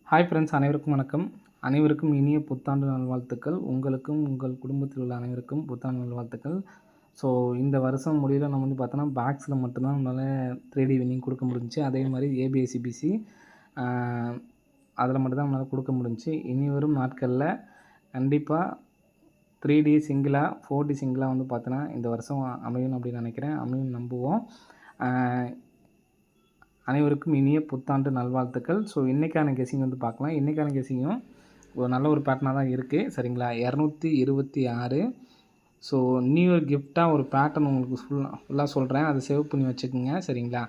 Hi friends, அனைவருக்கும் வணக்கம். அனைவருக்கும் இனிய புத்தாண்டு நல்வாழ்த்துக்கள். உங்களுக்கும் உங்கள் குடும்பத்தில் உள்ள அனைவருக்கும் புத்தாண்டு நல்வாழ்த்துக்கள். ஸோ இந்த வருஷம் முடிவில் நம்ம பார்த்தோன்னா பேக்ஸில் மட்டும்தான் நம்மளால் 3D வின்னிங் கொடுக்க முடிஞ்சுச்சு. அதே மாதிரி ஏபிஎஸ்சிபிசி அதில் மட்டும்தான் நம்மளால் கொடுக்க முடிஞ்சுச்சு. இனி வரும் நாட்களில் கண்டிப்பாக 3D சிங்கிளாக 4D சிங்கிளாக பார்த்தோன்னா இந்த வருஷம் அமையும் அப்படின்னு நினைக்கிறேன். அமையும் நம்புவோம். அனைவருக்கும் இனிய புத்தாண்டு நல்வாழ்த்துக்கள். ஸோ இன்றைக்கான கெஸிங் பார்க்கலாம். இன்றைக்கான கெஸிங்கும் ஒரு நல்ல ஒரு பேட்டர்னாக தான் இருக்குது. சரிங்களா, 226. ஸோ நியூ இயர் கிஃப்டாக ஒரு பேட்டர்ன் உங்களுக்கு ஃபுல்லாக சொல்கிறேன். அதை சேவ் பண்ணி வச்சுக்கோங்க. சரிங்களா,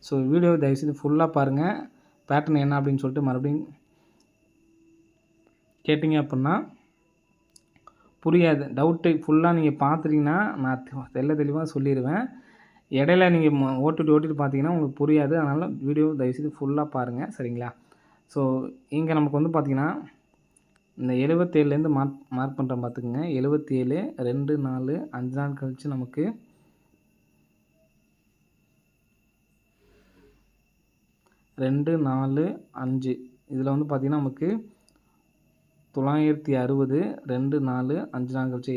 ஸோ வீடியோ தயவுசெய்து ஃபுல்லாக பாருங்கள். பேட்டர்ன் என்ன அப்படின்னு சொல்லிட்டு மறுபடியும் கேட்டிங்க அப்படின்னா புரியாது. டவுட்டு ஃபுல்லாக நீங்கள் பார்த்துட்டிங்கன்னா நான் தெளிவாக சொல்லிடுவேன். இடையில நீங்கள் ஓட்டிட்டு பார்த்தீங்கன்னா உங்களுக்கு புரியாது. அதனால் வீடியோ தயவுசெய்து ஃபுல்லாக பாருங்கள். சரிங்களா, ஸோ இங்கே நமக்கு பார்த்தீங்கன்னா இந்த 77லேருந்து மார்க் பண்ணுறேன் பார்த்துக்குங்க. 77 2 4 5 நாள் கழித்து நமக்கு 2 4 5 இதில் பார்த்தீங்கன்னா நமக்கு 960 2 4 5 நாள் கழிச்சு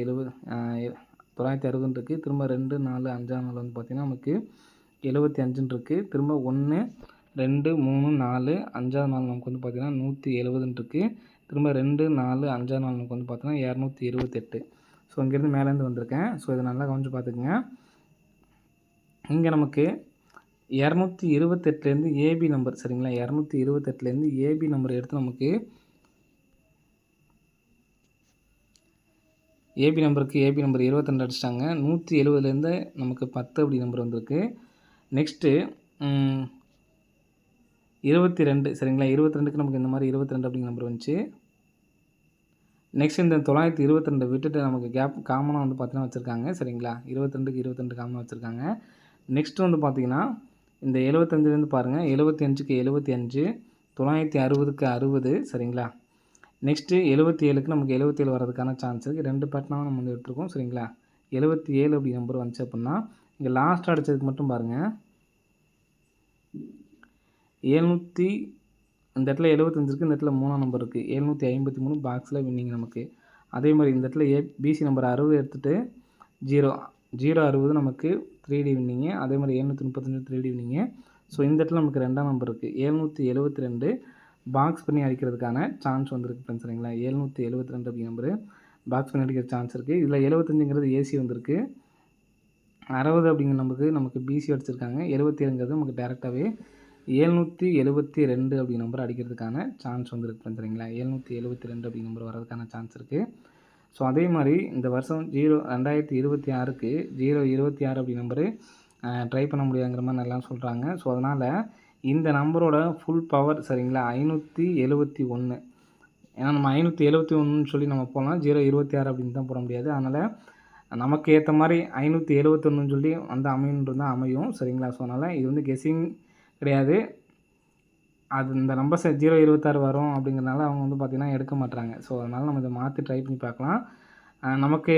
960 இருக்குது. திரும்ப 2 4 5ஆம் நாள் பார்த்திங்கன்னா நமக்கு 75 இருக்குது. திரும்ப 1 2 3 4 5ஆவது நாள் நமக்கு பார்த்திங்கன்னா 170 இருக்குது. திரும்ப 2 4 5ஆம் நாள் நமக்கு பார்த்திங்கன்னா 228. ஸோ இங்கேருந்து மேலேருந்து வந்திருக்கேன். ஸோ இதை நல்லா கவனித்து பார்த்துக்குங்க. இங்கே நமக்கு 228லேருந்து ஏபி நம்பர். சரிங்களா, 228லேருந்து ஏபி நம்பர் எடுத்து நமக்கு ஏபி நம்பருக்கு ஏபி நம்பர் 22 அடிச்சிட்டாங்க. 170லேருந்து நமக்கு 10 அப்படி நம்பர் வந்திருக்கு. நெக்ஸ்ட்டு 22. சரிங்களா, 22க்கு நமக்கு இந்த மாதிரி 22 அப்படிங்கிற நம்பர் வந்துச்சு. நெக்ஸ்ட் இந்த 922 விட்டுட்டு நமக்கு கேப் காமனாக பார்த்தீங்கன்னா வச்சுருக்காங்க. சரிங்களா, 22க்கு 22 காமனாக வச்சுருக்காங்க. நெக்ஸ்ட்டு பார்த்தீங்கன்னா இந்த 75லேருந்து பாருங்கள், 75க்கு 75, 960க்கு 60. சரிங்களா, நெக்ஸ்ட்டு 77க்கு நமக்கு 77 வரதுக்கான சான்ஸ் இருக்குது. 2 பேட்டர்னாக நம்ம எடுத்துருக்கோம். சரிங்களா, 77 அப்படி நம்பர் வந்துச்சு அப்படின்னா இங்கே லாஸ்ட் அடித்ததுக்கு மட்டும் பாருங்கள், 700 இந்த இடத்துல 75 இருக்குது. இந்த இடத்துல 3ஆம் நம்பர் இருக்குது. 753 பாக்ஸில் வின்னிங் நமக்கு. அதே மாதிரி இந்த இடத்துல பிசி நம்பர் 60 எடுத்துகிட்டு 060 நமக்கு 3D வின்னிங்கு. அதே மாதிரி 735 3D வின்னிங்கு. ஸோ இந்த இடத்துல நமக்கு 2ஆம் நம்பர் இருக்குது. 772 பாக்ஸ் பண்ணி அடிக்கிறதுக்கான சான்ஸ் வந்திருக்கு ஃப்ரெண்ட்ஸ். சரிங்களா, 772 அப்படி நம்பரு பாக்ஸ் பண்ணி அடிக்கிற சான்ஸ் இருக்குது. இதில் 75ங்கிறது ஏசி வந்திருக்கு. 60 அப்படிங்கிற நமக்கு பிசி அடிச்சிருக்காங்க. 77ங்கிறது நமக்கு டேரெக்டாகவே 772 அப்படி நம்பர் அடிக்கிறதுக்கான சான்ஸ் வந்துருக்கு ஃப்ரெண்ட்ஸ். சரிங்களா, 772 அப்படி நம்பர் வரதுக்கான சான்ஸ் இருக்குது. ஸோ அதே மாதிரி இந்த வருஷம் 2026க்கு 026 அப்படி நம்பரு ட்ரை பண்ண முடியாதுங்கிற மாதிரி நல்லா சொல்கிறாங்க. ஸோ அதனால் இந்த நம்பரோட ஃபுல் பவர் சரிங்களா 571. ஏன்னா நம்ம 571 சொல்லி நம்ம போகலாம், 026 அப்படின்னு தான் போட முடியாது. அதனால் நமக்கு ஏற்ற மாதிரி 571 சொல்லி அமையுன்றது தான் அமையும். சரிங்களா, ஸோ அதனால் இது கெஸ்ஸிங் கிடையாது. அது இந்த நம்பர்ஸ் 026 வரும் அப்படிங்கிறனால அவங்க பார்த்திங்கன்னா எடுக்க மாட்டாங்க. ஸோ அதனால் நம்ம இதை மாற்றி ட்ரை பண்ணி பார்க்கலாம். நமக்கு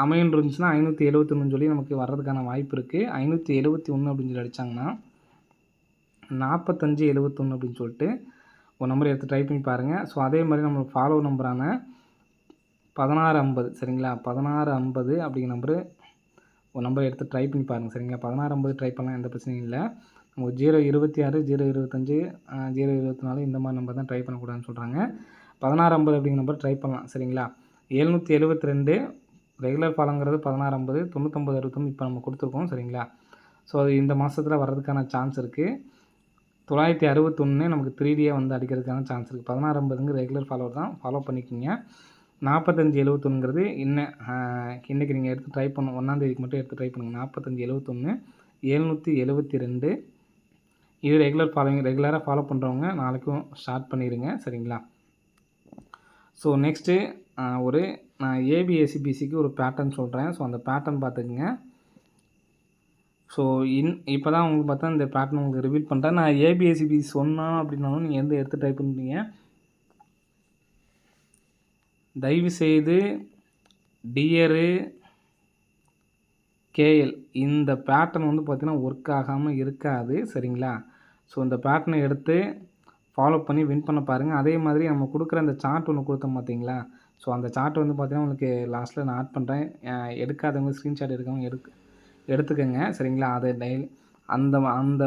அமையுன்னு இருந்துச்சுன்னா 571 சொல்லி நமக்கு வர்றதுக்கான வாய்ப்பு இருக்குது. 571 அப்படின்னு சொல்லி அடித்தாங்கன்னா 4571 அப்படின்னு சொல்லிட்டு ஒரு நம்பர் எடுத்து ட்ரை பண்ணி பாருங்கள். ஸோ அதே மாதிரி நம்ம ஃபாலோ நம்பரான 1650. சரிங்களா, 1650 அப்படிங்கிற நம்பரு ஒரு நம்பர் எடுத்து ட்ரை பண்ணி பாருங்கள். சரிங்களா, 1650 ட்ரை பண்ணலாம், எந்த பிரச்சனையும் இல்லை. நம்ம 026 025 024 இந்த மாதிரி நம்பர் தான் ட்ரை பண்ணக்கூடாதுன்னு சொல்கிறாங்க. 1650 அப்படிங்கிற நம்பர் ட்ரை பண்ணலாம். சரிங்களா, 772 ரெகுலர் ஃபாலோங்கிறது 1650, 99 61 இப்போ நம்ம கொடுத்துருக்கோம். சரிங்களா, ஸோ அது இந்த மாதத்தில் வர்றதுக்கான சான்ஸ் இருக்குது. 961 நமக்கு 3Dயாக அடிக்கிறதுக்கான சான்ஸ் இருக்குது. 1650 ரெகுலர் ஃபாலோவர் தான், ஃபாலோ பண்ணிக்கோங்க. 4571ங்கிறது இன்றைக்கி நீங்கள் எடுத்து ட்ரை பண்ணணும், 1ஆம் தேதிக்கு மட்டும் எடுத்து ட்ரை பண்ணுங்கள். 4571 772 இது ரெகுலராக ஃபாலோ பண்ணுறவங்க நாளைக்கும் ஸ்டார்ட் பண்ணிடுங்க. சரிங்களா, ஸோ நெக்ஸ்ட்டு நான் ஏபிஎஸ்சிபிசிக்கு ஒரு பேட்டர்ன் சொல்கிறேன். ஸோ அந்த பேட்டர்ன் பார்த்துக்குங்க. ஸோ இப்போ தான் உங்களுக்கு பார்த்தா இந்த பேட்டர்ன் உங்களுக்கு ரிவீல் பண்ணுறேன். நான் ஏபிஎஸ்சிபிசி சொன்னேன் அப்படின்னாலும் நீங்கள் எந்த எடுத்து ட்ரை பண்ணுறீங்க, தயவுசெய்து டியரு கேஎல் இந்த பேட்டர்ன் பார்த்தீங்கன்னா ஒர்க் ஆகாமல் இருக்காது. சரிங்களா, ஸோ இந்த பேட்டர்னை எடுத்து ஃபாலோ பண்ணி வின் பண்ண பாருங்கள். அதே மாதிரி நம்ம கொடுக்குற அந்த சார்ட் ஒன்று கொடுத்தோம் பார்த்தீங்களா? ஸோ அந்த சார்ட் வந்து பார்த்தீங்கன்னா, உங்களுக்கு லாஸ்ட்டில் நான் ஆட் பண்ணுறேன். எடுக்காதவங்க ஸ்க்ரீன்ஷாட் எடுக்கவங்க எடுத்துக்கங்க. சரிங்களா? அதை அந்த அந்த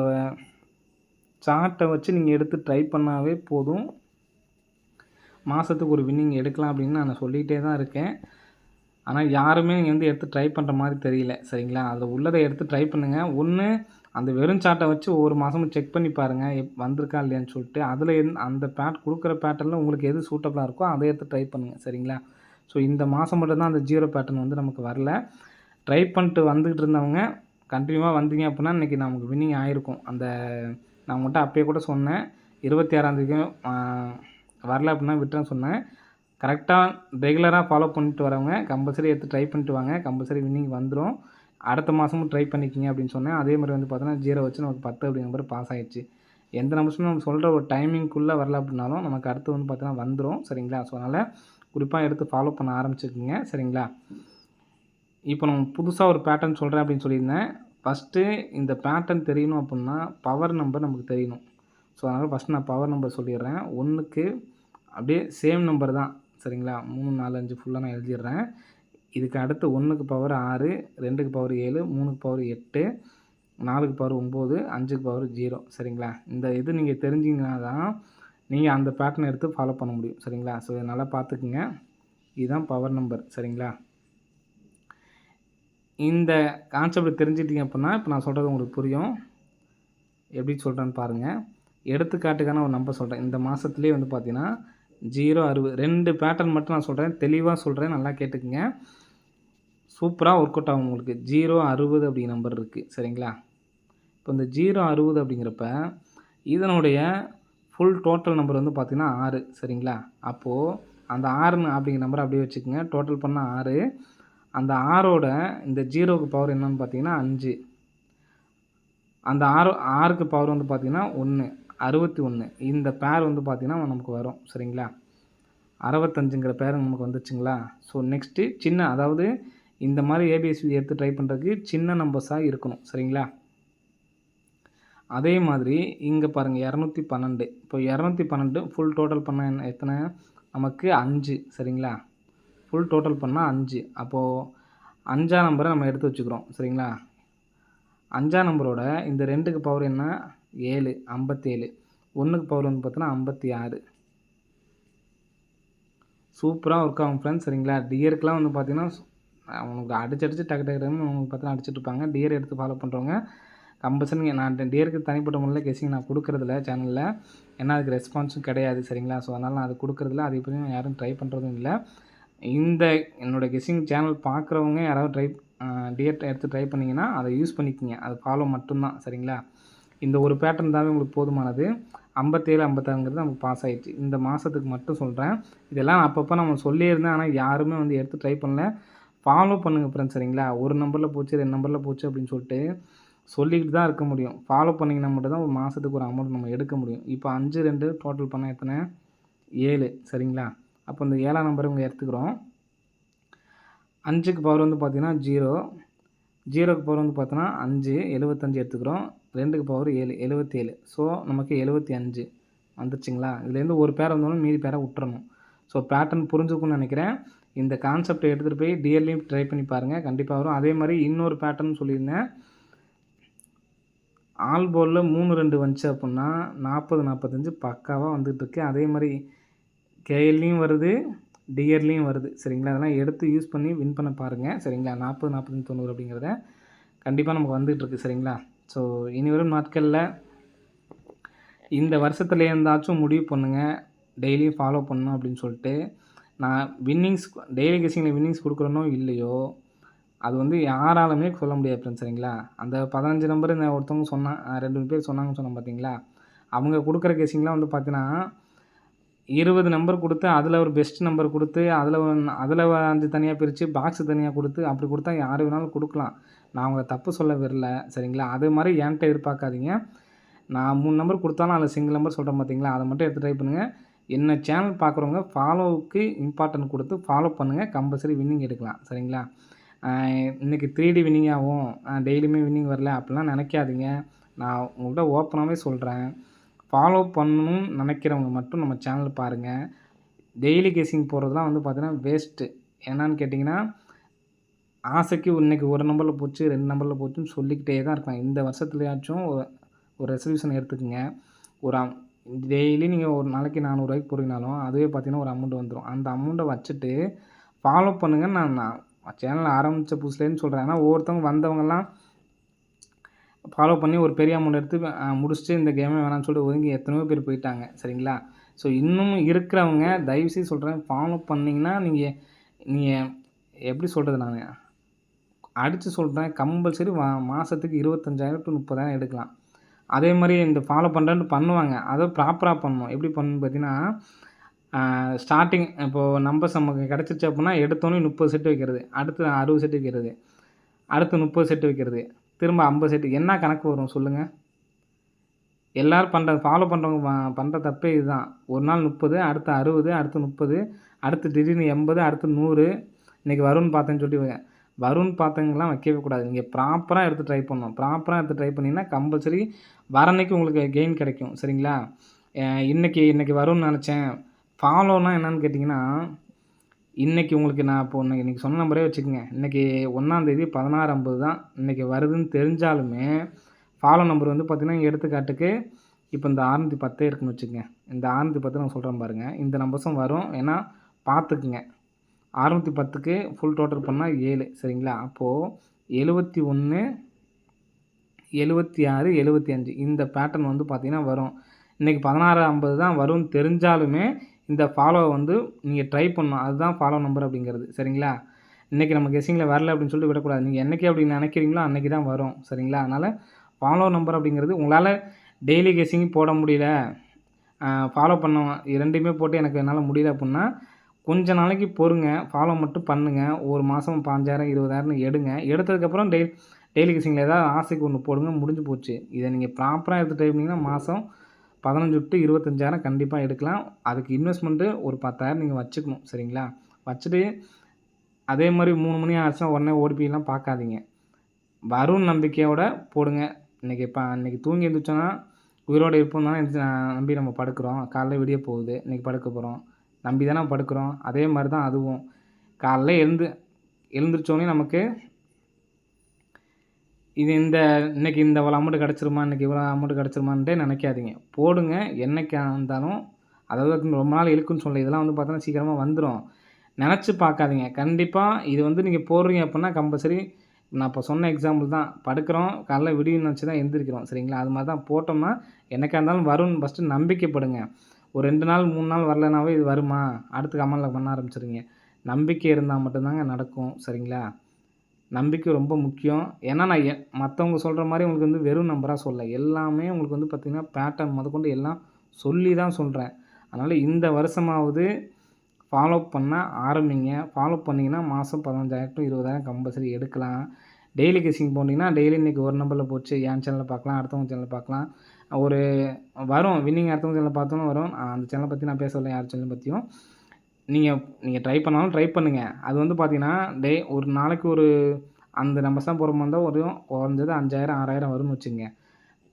சார்ட்டை வச்சு நீங்கள் எடுத்து ட்ரை பண்ணாவே போதும். மாதத்துக்கு ஒரு வின்னிங் எடுக்கலாம் அப்படின்னு நான் சொல்லிகிட்டே தான் இருக்கேன். ஆனால் யாருமே நீங்கள் வந்து எடுத்து ட்ரை பண்ணுற மாதிரி தெரியல. சரிங்களா? அதில் உள்ளதை எடுத்து ட்ரை பண்ணுங்கள். ஒன்று அந்த வெறும் சார்ட்டை வச்சு ஒவ்வொரு மாதமும் செக் பண்ணி பாருங்கள். வந்திருக்கா இல்லையான்னு சொல்லிட்டு. அதில் அந்த கொடுக்குற பேட்டர்னில் உங்களுக்கு எது சூட்டபுளாக இருக்கோ அதை எடுத்து ட்ரை பண்ணுங்கள். சரிங்களா? ஸோ இந்த மாதம் மட்டும் தான் அந்த 0 பேட்டர்ன் வந்து நமக்கு வரல. ட்ரை பண்ணிட்டு வந்துக்கிட்டு இருந்தவங்க கண்டினியூவாக வந்தீங்க அப்படின்னா இன்றைக்கி நமக்கு வின்னிங் ஆகிருக்கும். நான் உங்கள்கிட்ட அப்பயே கூட சொன்னேன். 26ஆந்தேதிக்கும் வரல அப்படின்னா விட்டுறேன்னு சொன்னேன். கரெக்டாக ரெகுலராக ஃபாலோ பண்ணிட்டு வரவங்க கம்பல்சரி எடுத்து ட்ரை பண்ணிட்டு வாங்க. கம்பல்சரி வின்னிங் வந்துடும். அடுத்த மாதமும் ட்ரை பண்ணிக்கிங்க அப்படின்னு சொன்னேன். அதே மாதிரி வந்து பார்த்தோன்னா 0 வச்சு நமக்கு 10 அப்படிங்கிற நம்பர் பாஸ் ஆகிடுச்சு. எந்த நம்பர்ஸுமே நம்ம சொல்கிற ஒரு டைமிங்குள்ளே வரல அப்படின்னாலும் நமக்கு அடுத்து வந்து பார்த்தோன்னா வந்துடும். சரிங்களா? ஸோ அதனால் குறிப்பாக எடுத்து ஃபாலோ பண்ண ஆரம்பிச்சுக்குங்க. சரிங்களா? இப்போ நம்ம புதுசாக ஒரு பேட்டர்ன் சொல்கிறேன் அப்படின்னு சொல்லியிருந்தேன். ஃபஸ்ட்டு இந்த பேட்டர்ன் தெரியணும் அப்படின்னா பவர் நம்பர் நமக்கு தெரியணும். ஸோ அதனால் ஃபஸ்ட்டு நான் பவர் நம்பர் சொல்லிடுறேன். 1க்கு அப்படியே சேம் நம்பர் தான். சரிங்களா? 3, 4, 5 ஃபுல்லாக நான் எழுதிடுறேன். இதுக்கு அடுத்து 1க்கு பவர் 6, 2க்கு பவர் 7, 3க்கு பவர் 8, 4க்கு பவர் 9, 5க்கு பவர் 0. சரிங்களா? இந்த இது நீங்கள் தெரிஞ்சிங்கன்னா தான் நீங்கள் அந்த பேட்டர்னை எடுத்து ஃபாலோ பண்ண முடியும். சரிங்களா? ஸோ இதை நல்லா பார்த்துக்குங்க. இதுதான் பவர் நம்பர். சரிங்களா? இந்த கான்செப்ட் தெரிஞ்சிட்டிங்க அப்படின்னா இப்போ நான் சொல்கிறது உங்களுக்கு புரியும். எப்படி சொல்கிறேன்னு பாருங்கள். எடுத்துக்காட்டுக்கான ஒரு நம்பர் சொல்கிறேன். இந்த மாதத்துலேயே வந்து பார்த்தீங்கன்னா 0, 60 2 பேட்டர்ன் மட்டும் நான் சொல்கிறேன். தெளிவாக சொல்கிறேன். நல்லா கேட்டுக்குங்க. சூப்பராக ஒர்க் அவுட் ஆகும் உங்களுக்கு. 0, 60 அப்படிங்கிற நம்பர் இருக்குது. சரிங்களா? இப்போ இந்த 0, 60 அப்படிங்கிறப்ப இதனுடைய ஃபுல் டோட்டல் நம்பர் வந்து பார்த்திங்கன்னா 6. சரிங்களா? அப்போது அந்த 6 அப்படிங்கிற நம்பரை அப்படியே வச்சுக்கோங்க. டோட்டல் பண்ணால் 6. அந்த 6ஓட இந்த 0க்கு பவர் என்னன்னு பார்த்தீங்கன்னா 5. அந்த 6க்கு பவர் வந்து பார்த்திங்கன்னா 1, 61. இந்த பேர் வந்து பார்த்திங்கன்னா நமக்கு வரும். சரிங்களா? 65ங்கிற பேர் நமக்கு வந்துச்சுங்களா? ஸோ நெக்ஸ்ட்டு சின்ன அதாவது இந்த மாதிரி ஏபிஎஸ்சி எடுத்து ட்ரை பண்ணுறதுக்கு சின்ன நம்பர்ஸாக இருக்கணும். சரிங்களா? அதே மாதிரி இங்கே பாருங்கள் 212. இப்போ 212 ஃபுல் டோட்டல் பண்ணால் எத்தனை? நமக்கு 5. சரிங்களா? ஃபுல் டோட்டல் பண்ணால் 5. அப்போது 5ஆம் நம்பரை நம்ம எடுத்து வச்சுக்கிறோம். சரிங்களா? 5ஆம் நம்பரோட இந்த 2க்கு பவர் என்ன? 7, 57. 1க்கு பவர் வந்து பார்த்தோன்னா 56. சூப்பராக ஒர்க் ஆகும் ஃப்ரெண்ட்ஸ். சரிங்களா? டியருக்குலாம் வந்து பார்த்தீங்கன்னா அவங்களுக்கு அடிச்சு டக்கு டக்குன்னு உங்களுக்கு பார்த்தீங்கன்னா அடிச்சுட்ருப்பாங்க. டியர் எடுத்து ஃபாலோ பண்ணுறவங்க கம்பல்சரி நான் டியருக்கு தனிப்பட்ட முறையில் கெஸ்ஸிங் நான் கொடுக்குறதில்ல சேனலில். ஏன்னா அதுக்கு ரெஸ்பான்ஸும் கிடையாது. சரிங்களா? ஸோ அதனால் நான் அது கொடுக்குறதில்ல. அது எப்படியும் யாரும் ட்ரை பண்ணுறதும் இல்லை. இந்த என்னோடய கெஸ்ஸிங் சேனல் பார்க்குறவங்க யாராவது டியர் எடுத்து ட்ரை பண்ணிங்கன்னா அதை யூஸ் பண்ணிக்கோங்க. அது ஃபாலோ மட்டும்தான். சரிங்களா? இந்த ஒரு பேட்டர்ன் தாவே உங்களுக்கு போதுமானது. 57, 56ங்கிறது நமக்கு பாஸ் ஆகிடுச்சு. இந்த மாதத்துக்கு மட்டும் சொல்கிறேன். இதெல்லாம் அப்பப்போ நம்ம சொல்லியிருந்தேன். ஆனால் யாருமே வந்து எடுத்து ட்ரை பண்ணல. ஃபாலோ பண்ணுங்கள் ஃப்ரெண்ட்ஸ். சரிங்களா? ஒரு நம்பரில் போச்சு, 2 நம்பரில் போச்சு அப்படின்னு சொல்லிட்டு சொல்லிக்கிட்டு தான் இருக்க முடியும். ஃபாலோ பண்ணிங்கன்னா மட்டும் தான் ஒரு மாதத்துக்கு ஒரு அமௌண்ட் நம்ம எடுக்க முடியும். இப்போ 5, 2 டோட்டல் பண்ணால் எத்தனை? 7. சரிங்களா? அப்போ இந்த 7ஆம் நம்பரை இவங்க எடுத்துக்கிறோம். 5க்கு பவர் வந்து பார்த்தீங்கன்னா 0. 0க்கு பவர் வந்து பார்த்தோன்னா 5, 75 எடுத்துக்கிறோம். 2க்கு பவர் 7, 77. ஸோ நமக்கு 75 வந்துருச்சுங்களா? இதுலேருந்து ஒரு பேர் வந்தாலும் மீதி பேரை விட்டுறணும். ஸோ பேட்டர்ன் புரிஞ்சுக்கும்னு நினைக்கிறேன். இந்த கான்செப்டை எடுத்துகிட்டு போய் டிஎல்லையும் ட்ரை பண்ணி பாருங்கள். கண்டிப்பாக வரும். அதே மாதிரி இன்னொரு பேட்டர்ன் சொல்லியிருந்தேன். ஆல் போலில் 3, 2 வந்துச்சு அப்படின்னா 40, 45 பக்காவாக வந்துட்டுருக்கு. அதே மாதிரி கேஎல்லையும் வருது, டிஆர்லையும் வருது. சரிங்களா? அதெல்லாம் எடுத்து யூஸ் பண்ணி வின் பண்ண பாருங்கள். சரிங்களா? 40, 45, 90 அப்படிங்கிறத கண்டிப்பாக நமக்கு வந்துகிட்ருக்கு. சரிங்களா? ஸோ இனி வரும் நாட்களில் இந்த வருஷத்துல இருந்தாச்சும் முடிவு பண்ணுங்கள். டெய்லியும் ஃபாலோ பண்ணணும் அப்படின்னு சொல்லிட்டு. நான் வின்னிங்ஸ் டெய்லி கெஸ்ஸிங்கில் வின்னிங்ஸ் கொடுக்குறனோ இல்லையோ அது வந்து யாராலுமே சொல்ல முடியாது ஃப்ரெண்ட்ஸ். சரிங்களா? அந்த 15 நம்பர் ஒருத்தவங்க 2 பேர் சொன்னாங்கன்னு சொன்னோம் பார்த்தீங்களா? அவங்க கொடுக்குற கெஸ்ஸிங்லாம் வந்து பார்த்தீங்கன்னா 20 நம்பர் கொடுத்து அதில் ஒரு பெஸ்ட் நம்பர் கொடுத்து அதில் 5 தனியாக பிரித்து பாக்ஸ் தனியாக கொடுத்து அப்படி கொடுத்தா யார் வேணாலும் கொடுக்கலாம். நான் அவங்கள தப்பு சொல்ல வரல. சரிங்களா? அதே மாதிரி என்கிட்ட எதிர்பார்க்காதீங்க. நான் 3 நம்பர் கொடுத்தாலும் அதில் சிங்கிள் நம்பர் சொல்கிறேன் பார்த்தீங்களா? அதை மட்டும் எடுத்து ட்ரை பண்ணுங்கள். என்ன சேனல் பார்க்குறவங்க ஃபாலோவுக்கு இம்பார்ட்டன்ட் கொடுத்து ஃபாலோ பண்ணுங்கள். கம்பல்சரி வின்னிங் எடுக்கலாம். சரிங்களா? இன்றைக்கி 3D வின்னிங் ஆகும், டெய்லியுமே வின்னிங் வரல அப்படிலாம் நினைக்காதீங்க. நான் உங்கள்கிட்ட ஓப்பனாகவே சொல்கிறேன். ஃபாலோ பண்ணணும்னு நினைக்கிறவங்க மட்டும் நம்ம சேனல் பாருங்கள். டெய்லி கெஸ்ஸிங் போடுறதுலாம் வந்து பார்த்தீங்கன்னா வேஸ்ட்டு. என்னன்னு கேட்டிங்கன்னா, ஆசைக்கு இன்னைக்கு ஒரு நம்பரில் போச்சு, 2 நம்பரில் போச்சுன்னு சொல்லிக்கிட்டே தான் இருப்பாங்க. இந்த வருஷத்துலயாச்சும் ஒரு ரெசல்யூஷன் எடுத்துக்கங்க. ஒரு டெய்லி நீங்கள் ஒரு நாளைக்கு ரூ. 400 போடுறீங்கனாலும், அதுவே பார்த்தீங்கன்னா ஒரு அமௌண்ட் வந்துரும். அந்த அமௌண்ட்ட வச்சுட்டு ஃபாலோ பண்ணுங்கன்னு நான் சேனல் ஆரம்பித்த புதுசுலேருந்து சொல்கிறேன். ஆனா ஒவ்வொருத்தவங்க வந்தவங்கலாம் ஃபாலோ பண்ணி ஒரு பெரிய அமௌண்ட் எடுத்து முடிச்சுட்டு இந்த கேமே வேணாம்னு சொல்லிட்டு ஒதுங்கி எத்தனையோ பேர் போயிட்டாங்க. சரிங்களா? ஸோ இன்னமும் இருக்கிறவங்க தயவுசெய்து சொல்கிறேன், ஃபாலோ பண்ணிங்கன்னா நீங்க எப்படி சொல்கிறது நானு? அடிச்சு சொல்றேன், கம்பல்சரி மாசத்துக்கு 25,000 டூ 30,000 எடுக்கலாம். அதே மாரி இந்த ஃபாலோ பண்ணுறேன்னு பண்ணுவாங்க. அதை ப்ராப்பரா பண்ணணும். எப்படி பண்ணணும்னு பார்த்தீங்கன்னா, ஸ்டார்ட்டிங் இப்போ நம்பர்ஸ் நமக்கு கிடச்சிருச்சு அப்புட்னா, எடுத்தோனே 30 செட் வைக்கிறது. அடுத்து 60 செட் வைக்கிறது. அடுத்து 30 செட் வைக்கிறது. திரும்ப 50 செட். என்ன கணக்கு வரும் சொல்லுங்க? எல்லாரும் ஃபாலோ பண்ணுறவங்க பண்ணுற தப்பே இதுதான். ஒரு நாள் 30, அடுத்து 60, அடுத்து 30, அடுத்து திடீர்னு 80, அடுத்து 100. இன்னைக்கு வரும்னு பார்த்தேன்னு சொல்லிட்டு வரும்னு பார்த்தவங்கலாம் வைக்கவே கூடாது. நீங்க ப்ராப்பரா எடுத்து ட்ரை பண்ணணும். ப்ராப்பரா எடுத்து ட்ரை பண்ணீங்கன்னா, கம்பல்சரி வர அன்னைக்கு உங்களுக்கு கெயின் கிடைக்கும். சரிங்களா? இன்னைக்கு வரும்னு நெனச்சேன். ஃபாலோனா என்னன்னு கேட்டிங்கன்னா, இன்னைக்கு உங்களுக்கு நான் இப்போ இன்னைக்கு சொன்ன நம்பரே வச்சுக்கங்க. இன்னைக்கு 1ஆம் தேதி 16:50 தான் இன்னைக்கு வருதுன்னு தெரிஞ்சாலுமே, ஃபாலோ நம்பர் வந்து பார்த்தீங்கன்னா, எடுத்துக்காட்டுக்கு இப்போ இந்த 610 இருக்குன்னு வச்சுக்கங்க. இந்த 610 நான் சொல்றேன் பாருங்க. இந்த நம்பர்ஸும் வரும். வேணா பார்த்துக்குங்க. 610க்கு ஃபுல் டோட்டல் பண்ணா 7 சரிங்களா? அப்போ 71, 76, 75 இந்த பேட்டர்ன் வந்து பார்த்தீங்கன்னா வரும். இன்னைக்கு 16:50 தான் வரும்னு தெரிஞ்சாலுமே, இந்த ஃபாலோ வந்து நீங்க ட்ரை பண்ணணும். அதுதான் ஃபாலோ நம்பர் அப்படிங்கிறது. சரிங்களா? இன்னைக்கு நம்ம கெஸ்ஸிங்ல வரல அப்படின்னு சொல்லிட்டு விடக்கூடாது. நீங்க என்னைக்கு அப்படி நினைக்கிறீங்களோ அன்னைக்கு தான் வரும். சரிங்களா? அதனால ஃபாலோ நம்பர் அப்படிங்கிறது உங்களால டெய்லி கெஸ்ஸிங் போட முடியல, ஃபாலோ பண்ண 2மே போட்டு எனக்கு என்னால முடியல அப்படின்னா, கொஞ்ச நாளைக்கு பொறுங்க. ஃபாலோ மட்டும் பண்ணுங்க. ஒரு மாதம் 5,000, 20,000ன்னு எடுங்க. எடுத்ததுக்கப்புறம் டெய்லி கெஸ்ஸிங்கில ஏதாவது ஆசைக்கு ஒண்ணு போடுங்க. முடிஞ்சு போச்சு. இதை நீங்க ப்ராப்பரா எடுத்து ட்ரை பண்ணீங்கன்னா, மாதம் 15 டூ 25,000 கண்டிப்பா எடுக்கலாம். அதுக்கு இன்வெஸ்ட்மென்ட் ஒரு 10,000 நீங்க வச்சுக்கணும். சரிங்களா? வச்சுட்டு அதே மாரி 3 மணி ஆச்சுன்னா உடனே ஓடி போய்லாம் பார்க்காதீங்க. வரும் நம்பிக்கையோட போடுங்க. இன்னைக்கு தூங்கி எந்திரிச்சோன்னா, உயிரோட இருப்போம் தானே நம்பி நம்ம படுக்கிறோம். காலைல விடிய போகுது. இன்னைக்கு படுக்க போறோம். நம்பி தானே படுக்கிறோம். அதே மாரி தான் அதுவும். காலைல எழுந்திரிச்சோனே நமக்கு இன்னைக்கு இந்த இவ்வளோ அமௌண்ட் கிடச்சிருமா? இன்னைக்கு இவ்வளோ அமௌண்ட் கிடச்சிருமான்ட்டே நினைக்காதீங்க. போடுங்க. என்னைக்கா இருந்தாலும் அதாவது ரொம்ப நாள் இழுக்குன்னு சொல்லல. இதெல்லாம் வந்து பார்த்தோன்னா சீக்கிரமா வந்துரும். நெனச்சு பார்க்காதீங்க. கண்டிப்பா இது வந்து நீங்க போடுறீங்க அப்புட்னா கம்பல்சரி நான் இப்போ சொன்ன எக்ஸாம்பிள் தான். படுக்கிறோம், காலைல விடியும்னு நெனச்சு தான் எந்திரிக்கிறோம். சரிங்களா? அது மாரி தான் போட்டோம்னா, என்னைக்கா இருந்தாலும் வரும்னு ஃபஸ்ட்டு நம்பிக்கைப்படுங்க. ஒரு 2 நாள், 3 நாள் வரலனாவே இது வருமா? அடுத்து கமெண்ட்ல பண்ண ஆரம்பிச்சுருவீங்க. நம்பிக்கை இருந்தா மட்டும் தாங்க நடக்கும். சரிங்களா? நம்பிக்கை ரொம்ப முக்கியம். ஏன்னா நான் மத்தவங்க சொல்ற மாரி உங்களுக்கு வந்து வெறும் நம்பரா சொல்லல. எல்லாமே உங்களுக்கு வந்து பார்த்தீங்கன்னா, பேட்டர்ன் முதற்கொண்டு எல்லாம் சொல்லி தான் சொல்றேன். அதனால இந்த வருஷமாவது ஃபாலோ பண்ண ஆரம்பிங்க. ஃபாலோ பண்ணீங்கன்னா, மாசம் 15,000 டூ 20,000 கம்பல்சரி எடுக்கலாம். டெய்லி கெஸ்ஸிங் போனீங்கன்னா, டெய்லி இன்னைக்கு ஒரு நம்பர்ல போச்சு. என் சேனல்ல பார்க்கலாம், அடுத்தவங்க சேனல்ல பார்க்கலாம். ஒரு வரும். வின்னிங் அடுத்தவங்க சேனல்ல பார்த்தோன்னே வரும். அந்த சேனல பத்தி நான் பேசல யார் சேனல் பத்தியும். நீங்க ட்ரை பண்ணாலும் ட்ரை பண்ணுங்க. அது வந்து பார்த்தீங்கன்னா, ஒரு நாளைக்கு அந்த நம்பர்ஸ் தான் போடுற மாரி இருந்தா குறைஞ்சது 5,000, 6,000 வரும்னு வச்சுக்கங்க.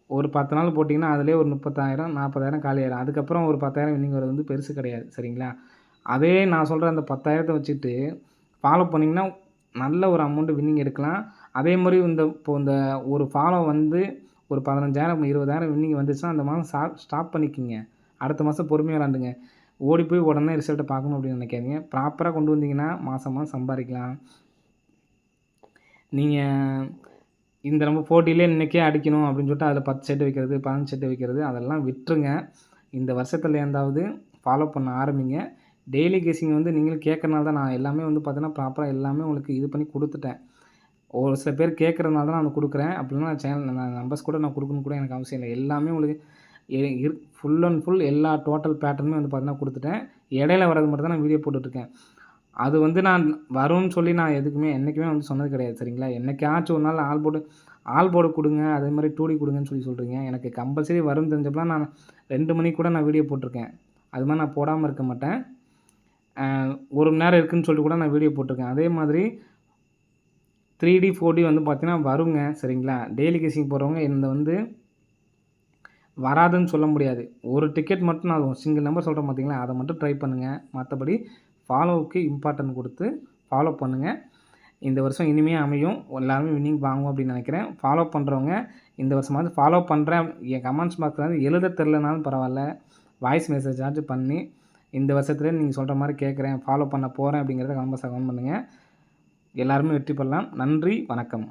ஒரு 10 நாள் போட்டீங்கன்னா, அதிலேயே ஒரு 30,000, 40,000 காலியாயிரும். அதுக்கப்புறம் ஒரு 10,000 வின்னிங் வர்றது வந்து பெருசு கிடையாது. சரிங்களா? அதே நான் சொல்ற அந்த 10,000த்த வச்சுட்டு ஃபாலோ பண்ணீங்கன்னா, நல்ல ஒரு அமௌண்ட் வின்னிங் எடுக்கலாம். அதே மாரி இந்த ஒரு ஃபாலோ வந்து ஒரு 15,000, 20,000 வின்னிங் வந்துச்சுன்னா, அந்த மாதம் ஸ்டாப் பண்ணிக்கங்க. அடுத்த மாதம் பொறுமையா விளாண்டுங்க. ஓடி போய் உடனே ரிசல்ட்ட பார்க்கணும் அப்படின்னு நினைக்காதீங்க. ப்ராப்பரா கொண்டு வந்தீங்கன்னா, மாசம் சம்பாரிக்கலாம். நீங்க இந்த நம்ம போட்டியிலே இன்னைக்கே அடிக்கணும் அப்படின்னு சொல்லிட்டு அதில 10 செட் வைக்கிறது, 15 செட் வைக்கிறது அதெல்லாம் விட்டுருங்க. இந்த வருஷத்துலேருந்தாவது ஃபாலோ பண்ண ஆரம்பிங்க. டெய்லி கெஸ்ஸிங் வந்து நீங்களும் கேட்கறனால தான் நான் எல்லாமே வந்து பார்த்தீங்கன்னா, ப்ராப்பரா எல்லாமே உங்களுக்கு இது பண்ணி குடுத்துட்டேன். ஒரு சில பேர் கேட்கறதுனால தான் நான் குடுக்குறேன். அப்படின்னா நான் நம்பர்ஸ் கூட நான் குடுக்கணும்னு கூட எனக்கு அவசியம் இல்ல. எல்லாமே உங்களுக்கு ஃபுல் அண்ட் ஃபுல் எல்லா டோட்டல் பேட்டர்னுமே வந்து பார்த்தீங்கன்னா குடுத்துட்டேன். இடையில வரது மட்டும் தான் நான் வீடியோ போட்டுட்ருக்கேன். அது வந்து நான் வரும்னு சொல்லி நான் என்னைக்குமே வந்து சொன்னது கிடையாது. சரிங்களா? என்னைக்காச்சும் ஒரு நாள் ஆல் போர்டு குடுங்க. அதே மாரி 2D குடுங்கன்னு சொல்றீங்க. எனக்கு கம்பல்சரி வரும்னு தெரிஞ்சப்பலாம் நான் 2 மணிக்கு கூட நான் வீடியோ போட்டுருக்கேன். அது மாரி நான் போடாம இருக்க மாட்டேன். 1 மணி நேரம் இருக்குன்னு சொல்லிட்டு கூட நான் வீடியோ போட்டுருக்கேன். அதே மாதிரி 3D, 4D வந்து பார்த்தீங்கன்னா வருங்க. சரிங்களா? டெய்லி கெஸ்ஸிங் போடுறவங்க இந்த வந்து வராதுன்னு சொல்ல முடியாது. ஒரு டிக்கெட் மட்டும் நான் சிங்கிள் நம்பர் சொல்கிறேன் பார்த்தீங்களா, அதை மட்டும் ட்ரை பண்ணுங்கள். மற்றபடி ஃபாலோவுக்கு இம்பார்ட்டன்ட் கொடுத்து ஃபாலோ பண்ணுங்கள். இந்த வருஷம் இனிமையாக அமையும். எல்லாருமே வின்னிங் வாங்குவோம் அப்படின்னு நினைக்கிறேன். ஃபாலோ பண்ணுறவங்க இந்த வருஷமாவது ஃபாலோ பண்ணுறேன், என் கமெண்ட்ஸ் பாக்ஸில் வந்து எழுத தெரிலனாலும் பரவாயில்ல, வாய்ஸ் மெசேஜாச்சும் பண்ணி இந்த வருஷத்துல நீங்கள் சொல்கிற மாதிரி கேட்குறேன், ஃபாலோ பண்ண போகிறேன் அப்படிங்கிறத கமெண்ட் பாக்ஸில் கமெண்ட் பண்ணுங்கள். எல்லாருமே வெற்றி பெறலாம். நன்றி, வணக்கம்.